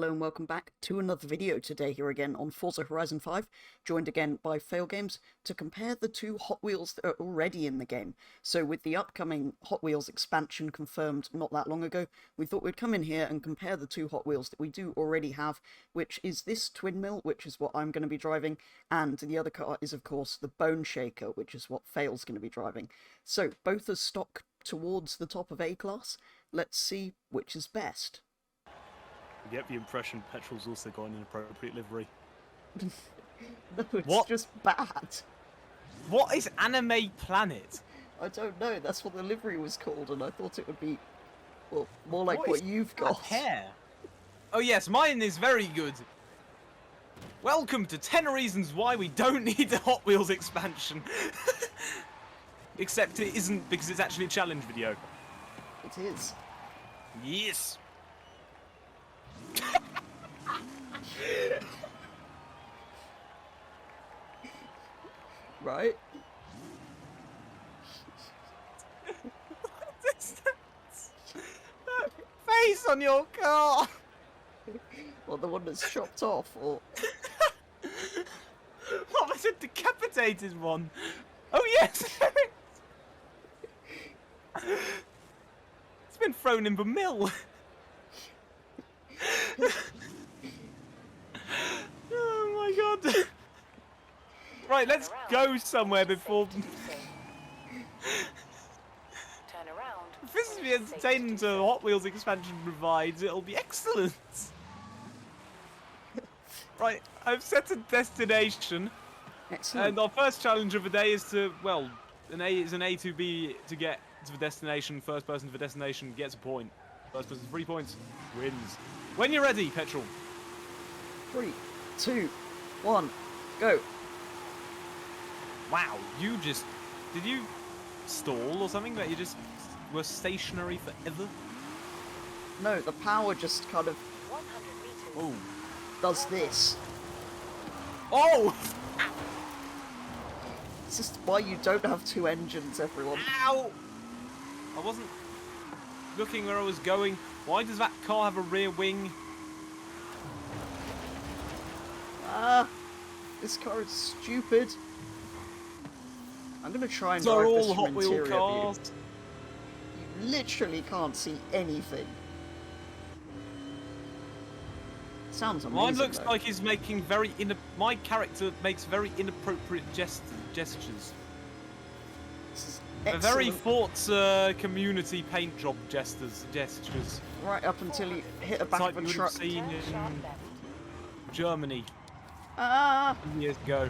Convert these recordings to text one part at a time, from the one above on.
Hello and welcome back to another video today here again on Forza Horizon 5, joined again by Failgames to compare the two Hot Wheels that are already in the game. So with the upcoming Hot Wheels expansion confirmed not that long ago, we thought we'd come in here and compare the two Hot Wheels that we do already have, which is this Twin Mill, which is what I'm going to be driving, and the other car is of course the Bone Shaker, which is what Fail's going to be driving. So both are stock towards the top of A-Class. Let's see which is best. You get the impression Petrol's also got an inappropriate livery. No, it's What? just bad. What is Anime Planet? I don't know, that's what the livery was called, and I thought it would be, well, more like What what is you've that got. hair? Oh yes, mine is very good. Welcome to 10 reasons why we don't need the Hot Wheels expansion. Except it isn't, because it's actually a challenge video. It is. Yes. Right? What is that? That face on your car! Or the one that's chopped off, or... What was a decapitated one? Oh yes! It's been thrown in the mill. Oh my god. Right, let's go somewhere before... Turn around. If this is the entertainment the Hot Wheels expansion provides, it'll be excellent. Right, I've set a destination. Excellent. And our first challenge of the day is to, well, an A to B to get to the destination. First person to the destination gets a point. First person 3 points wins. When you're ready, Petrol. 3, 2, 1, go. Wow, you just... Did you stall or something? That you just were stationary forever? No, the power just kind of 100 meters. Oh. does this. Oh! It's just why you don't have two engines, everyone. Ow! I wasn't looking where I was going. Why does that car have a rear wing? Ah, this car is stupid. I'm gonna try and These are drive this all from Hot Wheel interior cars. view. You literally can't see anything. Sounds amazing. Mine looks though. like he's making my character makes very inappropriate gestures. This is A very excellent. Forza community paint job gestures. Right up until you hit a It's back like of a you would truck. have seen Turn sharp in left. Germany Ah, years ago.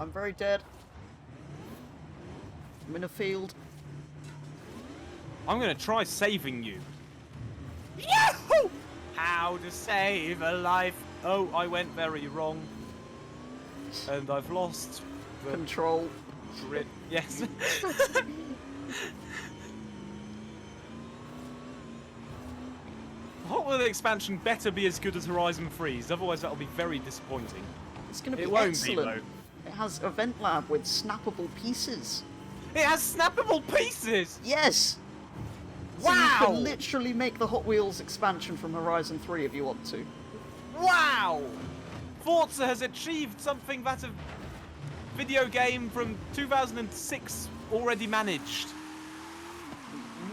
I'm very dead. I'm in a field. I'm gonna try saving you. Yahoo! How to save a life? Oh, I went very wrong, and I've lost the Control. grid. Yes. Hot Wheel expansion better be as good as Horizon 3's, otherwise that'll be very disappointing. It's gonna be It won't excellent. be It has a vent lab with snappable pieces. though. It has snappable pieces. Yes! So you Wow! can literally make the Hot Wheels expansion from Horizon 3 if you want to. Wow! Forza has achieved something that a video game from 2006 already managed.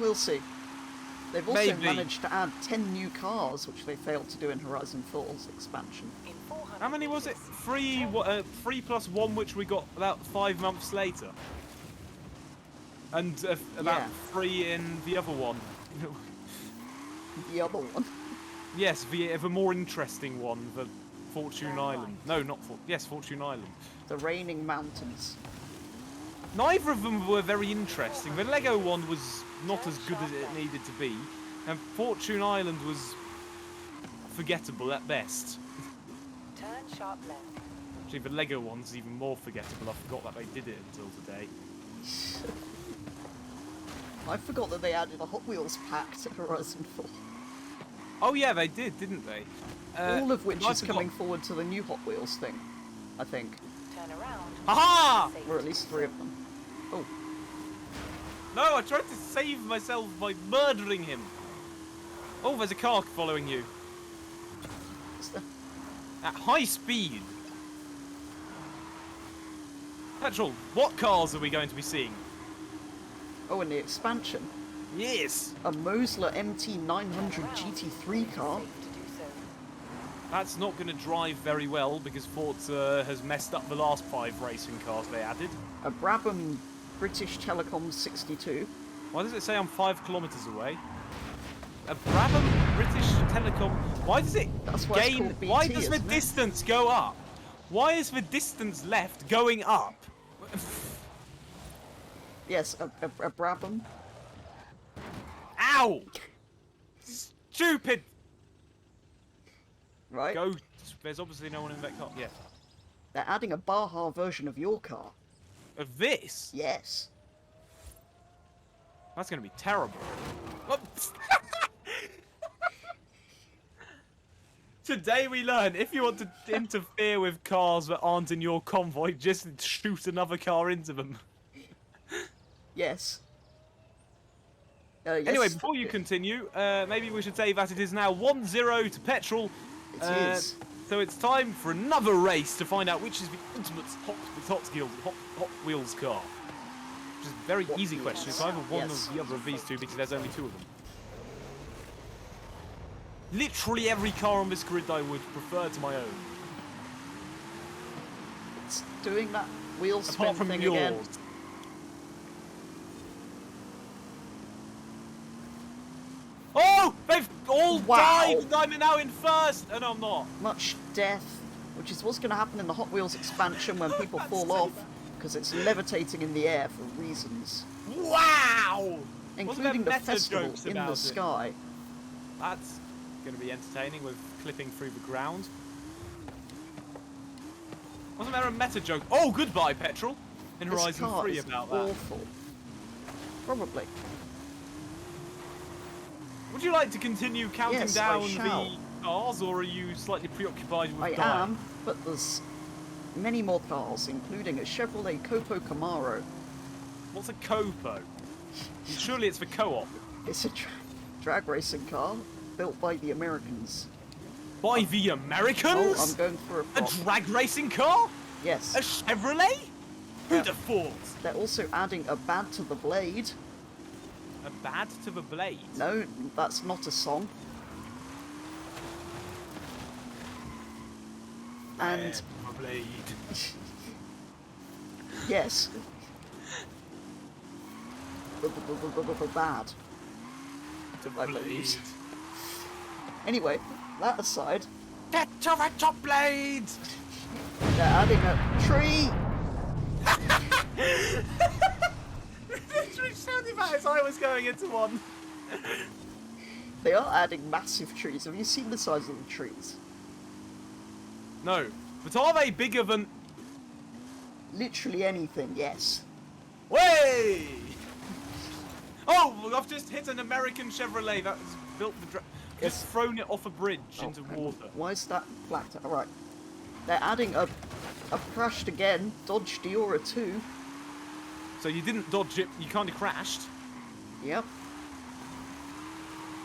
We'll see. They've also Maybe. managed to add 10 new cars, which they failed to do in Horizon 4's expansion. In 400 How many was it? meters. 3 plus 1, which we got about 5 months later. And about Yeah. 3 in the other one. The other one. Yes, the more interesting one, the Fortune Island. No, not yes, Fortune Island. The Raining Mountains. Neither of them were very interesting. The Lego one was not as good as it needed to be, and Fortune Island was forgettable at best. Turn sharp left. Actually, the Lego one's even more forgettable. I forgot that they did it until today. I forgot that they added a Hot Wheels pack to Horizon 4. Oh yeah, they did, didn't they? All of which I is forgot- coming forward to the new Hot Wheels thing, I think. Turn around. Aha! Or at least 3 of them. Oh, No, I tried to save myself by murdering him. Oh, there's a car following you. Is there? At high speed. Petrol, what cars are we going to be seeing? Oh, in the expansion, Yes. a Mosler MT900 GT3 car. Safe to do so. That's not going to drive very well because Forza has messed up the last 5 racing cars they added. A Brabham British Telecom 62. Why does it say I'm 5 kilometers away? A Brabham British Telecom. Why does it That's why it's gain? called BT, Why does the isn't it? distance go up? Why is the distance left going up? Yes, a Brabham. Ow! Stupid! Right? Go. There's obviously no one in that car. Yeah. They're adding a Baja version of your car. Of this? Yes. That's going to be terrible. Today we learn if you want to interfere with cars that aren't in your convoy, just shoot another car into them. Yes. Yes. Anyway, before you continue, maybe we should say that it is now 1-0 to Petrol. It is. So it's time for another race to find out which is the ultimate Hot Wheels car. Which is a very Hot easy Wheels. question. It's either one Yes. or the other of these two because there's only 2 of them. Literally every car on this grid I would prefer to my own. It's doing that wheel spin Apart from thing yours. again. Oh! They've all Wow. died and I'm now in first! And I'm not. Much death, which is what's going to happen in the Hot Wheels expansion when people That's fall so off, because it's levitating in the air for reasons, Wow! including the meta festival jokes in about the it? sky. That's going to be entertaining with clipping through the ground. Wasn't there a meta joke? Oh, goodbye, Petrol! In This Horizon car 3 is about that. awful. Probably. Would you like to continue counting Yes, I down shall. the cars, or are you slightly preoccupied with I dying? am, but there's many more cars, including a Chevrolet Copo Camaro. What's a Copo? Surely it's for co-op. It's a drag racing car built by the Americans. By the Oh, Americans? I'm going for a A prop. drag racing car? Yes. A Chevrolet? Yeah. Who'd have thought? They're also adding a Bad to the Blade. A bad to the blade? No, that's not a song. And Bad to the blade. yes. Bad. To I the believe. blade. Anyway, that aside, Get to the top blade! they're adding a tree. Literally sounded about as I was going into one. They are adding massive trees. Have you seen the size of the trees? No. But are they bigger than... Literally anything, yes. Way! Oh, I've just hit an American Chevrolet that was built for... Just thrown it off a bridge into Oh, hang on. water. Why is that blacked out? Alright. They're adding a... I've crashed again. Dodge Diora 2. So you didn't dodge it, you kind of crashed. Yep.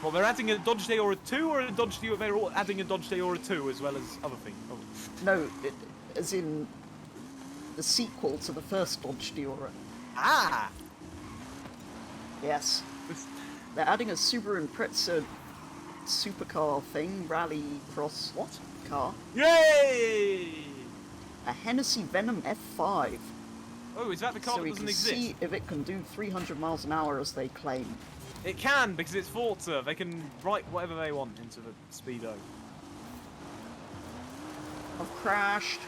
Well, they're adding a Dodge Diora 2 or a Dodge Diora... They're all adding a Dodge Diora 2 as well as other things. Oh. No, as in the sequel to the first Dodge Diora. Ah! Yes. This- They're adding a Subaru Impreza supercar thing, rally cross What? car. Yay! A Hennessy Venom F5. Oh, is that the car So that we doesn't can exist? see if it can do 300 miles an hour as they claim. It can, because it's Forza. They can write whatever they want into the speedo. I've crashed.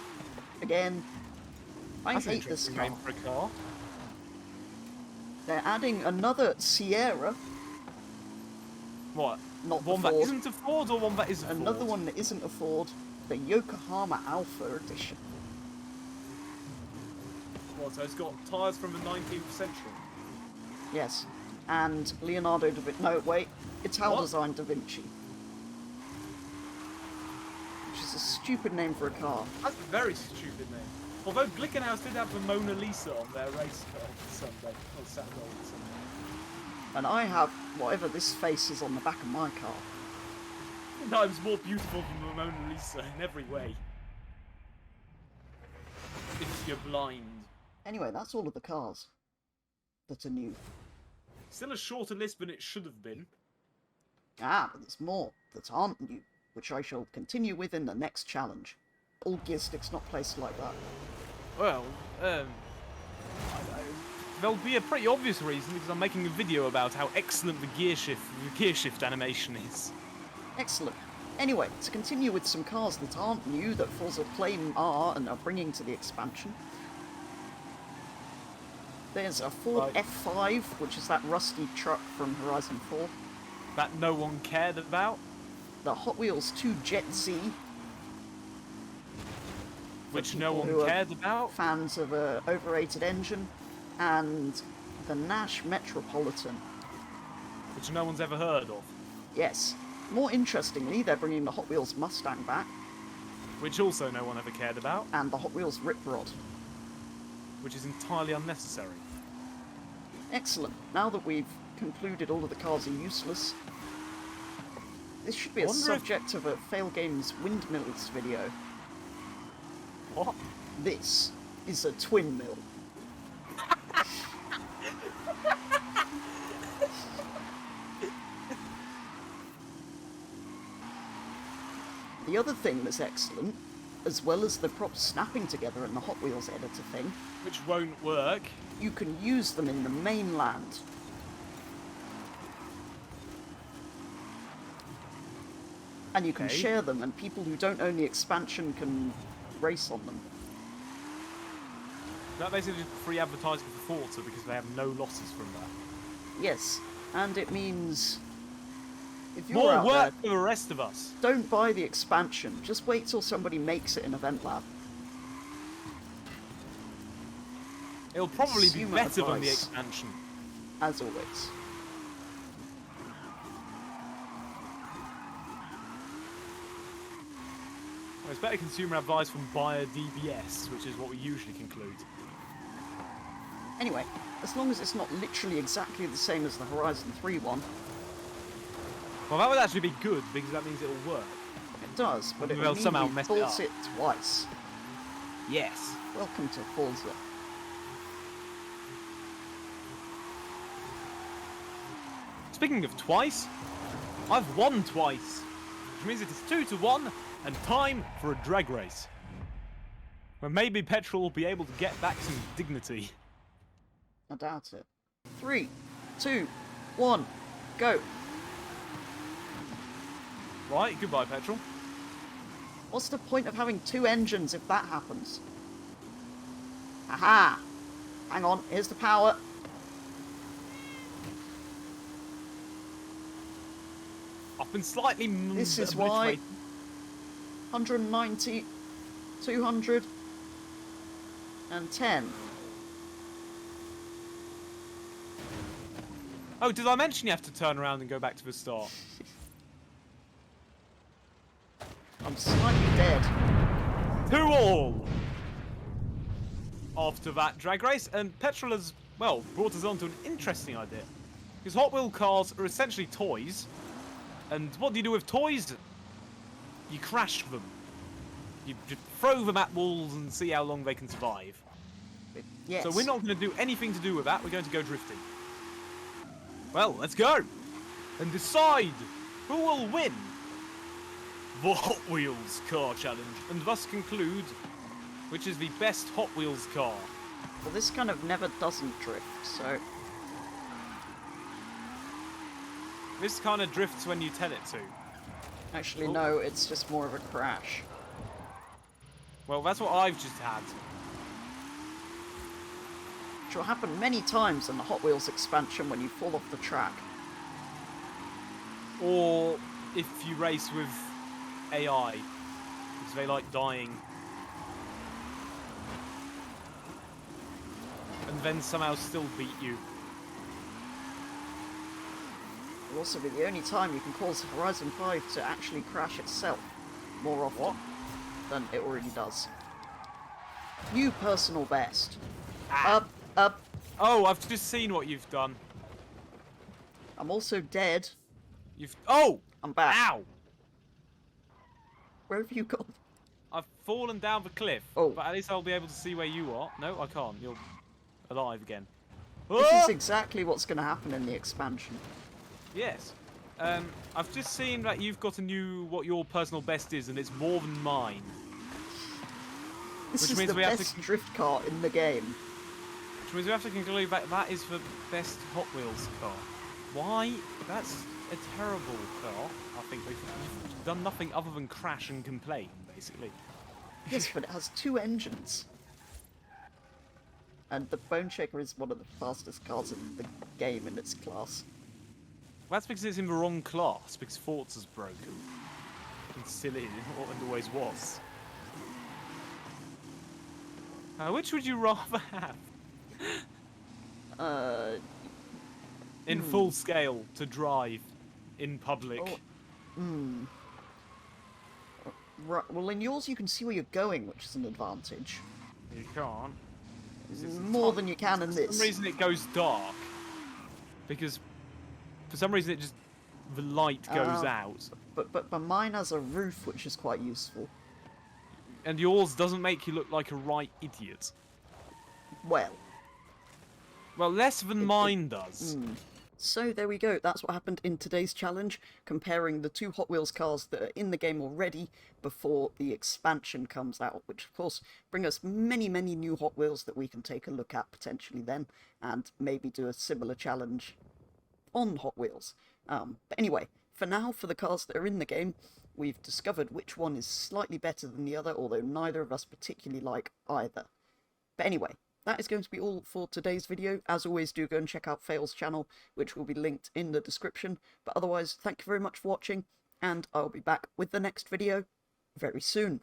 Again. I That's an hate this interesting car. name for a car. They're adding another Sierra. What? Not the One that Ford. isn't a Ford or one that is a Ford? Another one that isn't a Ford. The Yokohama Alpha Edition. What, so it's got tyres from the 19th century? Yes. And Leonardo da Vinci. No, wait. Italo What? Design Da Vinci. Which is a stupid name for a car. That's a very stupid name. Although Glickenhaus did have the Mona Lisa on their race car on Sunday. Or Saturday or Sunday. And I have whatever this face is on the back of my car. times more beautiful than the Mona Lisa in every way. If you're blind. Anyway, that's all of the cars that are new. Still a shorter list than it should have been. Ah, but there's more that aren't new, which I shall continue with in the next challenge. All gear sticks not placed like that. Well, there'll be a pretty obvious reason because I'm making a video about how excellent the gear shift animation is. Excellent. Anyway, to continue with some cars that aren't new, that Forza claim are and are bringing to the expansion. There's a Ford Right. F5, which is that rusty truck from Horizon 4. That no one cared about. The Hot Wheels 2 Jet Z, Which for no people one who are cared about. fans of a overrated engine, and the Nash Metropolitan. Which no one's ever heard of. Yes. More interestingly, they're bringing the Hot Wheels Mustang back, Which also no one ever cared about. and the Hot Wheels Rip Rod. Which is entirely unnecessary. Excellent. Now that we've concluded all of the cars are useless, this should be a Wonder if- subject of a Failgames Windmills video. What? This is a twin mill. The other thing that's excellent, as well as the props snapping together in the Hot Wheels editor thing, Which won't work. you can use them in the mainland. And you can Okay. share them, and people who don't own the expansion can race on them. That basically just free advertising for Forza because they have no losses from that. Yes, and it means if you're More out work there, for the rest of us. don't buy the expansion. Just wait till somebody makes it in Event Lab. It'll probably be Consumer better than the advice. expansion. As always. Well, it's better consumer advice from buyer DBS, which is what we usually conclude. Anyway, as long as it's not literally exactly the same as the Horizon 3 one, Well, that would actually be good because that means it'll work. it does, but it They'll will mean somehow we mess it up. bullshit twice. Yes. Welcome to Forza. Speaking of twice, I've won twice, which means it is 2-1 and time for a drag race. Where maybe Petrol will be able to get back some dignity. I doubt it. 3, 2, 1, go. Right, goodbye Petrol. What's the point of having two engines if that happens? Aha! Hang on, here's the power. I've been slightly This is why obliterated. 190, 210. Oh, did I mention you have to turn around and go back to the start? I'm slightly dead. 2-all! After that drag race, and Petrol has, well, brought us on to an interesting idea. Because Hot Wheel cars are essentially toys, and what do you do with toys? You crash them. You just throw them at walls and see how long they can survive. Yes. So we're not going to do anything to do with that, we're going to go drifting. Well, let's go! And decide who will win the Hot Wheels car challenge, and thus conclude which is the best Hot Wheels car. Well, this kind of never doesn't drift, so... This kind of drifts when you tell it to. Actually, Oh. no, it's just more of a crash. Well, that's what I've just had. Which will happen many times in the Hot Wheels expansion when you fall off the track. Or if you race with AI, because they like dying. And then somehow still beat you. It'll also be the only time you can cause Horizon 5 to actually crash itself more often What? than it already does. New personal best. Ah. Up, up. Oh, I've just seen what you've done. I'm also dead. Oh! I'm back. Ow! Where have you gone? I've fallen down the cliff, Oh. but at least I'll be able to see where you are. No, I can't. You're alive again. This Ah! is exactly what's going to happen in the expansion. Yes. I've just seen that you've got a new what your personal best is, and it's more than mine. This Which is means the we have best to- drift car in the game. Which means we have to conclude that that is the best Hot Wheels car. Why? That's a terrible car. I think they've done nothing other than crash and complain, basically. Yes, but it has 2 engines. And the Bone Shaker is one of the fastest cars in the game in its class. That's because it's in the wrong class, because Forza's broken. And still is, and always was. Which would you rather have? In full scale, to drive in public. Oh. Right, well, in yours you can see where you're going, which is an advantage. You can't. More than you can in For this. some reason it goes dark. Because for some reason it just... the light goes out. But mine has a roof, which is quite useful. And yours doesn't make you look like a right idiot. Well. Well, less than mine does. So there we go, that's what happened in today's challenge, comparing the 2 Hot Wheels cars that are in the game already before the expansion comes out, which of course bring us many new Hot Wheels that we can take a look at potentially then, and maybe do a similar challenge on Hot Wheels. But anyway, for now, for the cars that are in the game, we've discovered which one is slightly better than the other, although neither of us particularly like either. But anyway, that is going to be all for today's video. As always, do go and check out Fail's channel, which will be linked in the description. But otherwise, thank you very much for watching, and I'll be back with the next video very soon.